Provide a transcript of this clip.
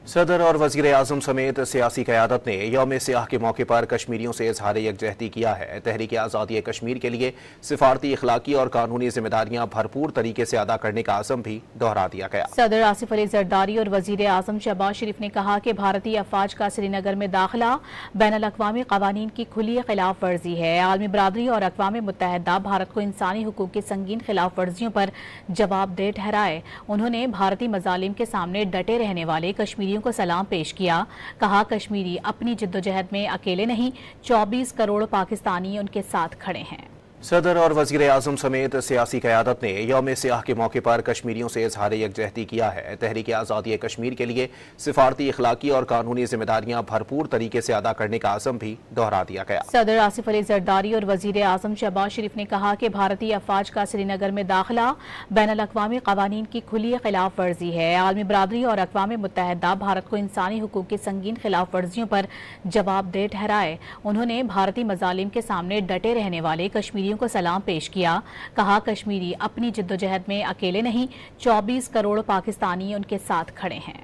सदर और वज़ीर आज़म समेत सियासी क़यादत ने यौम सियाह के मौके पर कश्मीरियों से इज़हार यकजहती किया है। तहरीक आज़ादी कश्मीर के लिए सिफारती, इखलाकी और कानूनी जिम्मेदारियां भरपूर तरीके से अदा करने का आज़म भी दोहरा दिया गया। सदर आसिफ अली ज़रदारी और वज़ीर आज़म शहबाज शरीफ ने कहा कि भारतीय अफवाज का श्रीनगर में दाखिला बैनुल-अक़वामी क़वानीन की खुली खिलाफ वर्जी है। आलमी बरादरी और अक़वाम मुत्तहिदा भारत को इंसानी हुकूक की संगीन खिलाफ वर्जियों पर जवाबदेह ठहराए। उन्होंने भारतीय मज़ालिम के सामने डटे रहने वाले कश्मीरियों को सलाम पेश किया। कहा, कश्मीरी अपनी जिद्दोजहद में अकेले नहीं, 24 करोड़ पाकिस्तानी उनके साथ खड़े हैं। सदर और वज़ीर आज़म समेत सियासी क़यादत ने यौम सियाह के मौके पर कश्मीरियों से इज़हार यकजहती किया है। तहरीक आज़ादी कश्मीर के लिए सिफारती, इखलाकी और कानूनी जिम्मेदारियां भरपूर तरीके से अदा करने का आज़म भी दोहरा दिया गया। सदर आसिफ अली ज़रदारी और वज़ीर आज़म शहबाज शरीफ ने कहा कि भारतीय अफवाज का श्रीनगर में दाखिला बैनुल-अक़वामी क़वानीन की खुली खिलाफ वर्जी है। आलमी बरादरी और अक़वाम मुत्तहिदा भारत को इंसानी हुकूक की संगीन खिलाफ वर्जियों पर जवाबदेह ठहराए। उन्होंने भारतीय मज़ालिम के सामने डटे रहने वाले कश्मीरियों को सलाम पेश किया। कहा, कश्मीरी अपनी जिद्दोजहद में अकेले नहीं, 24 करोड़ पाकिस्तानी उनके साथ खड़े हैं।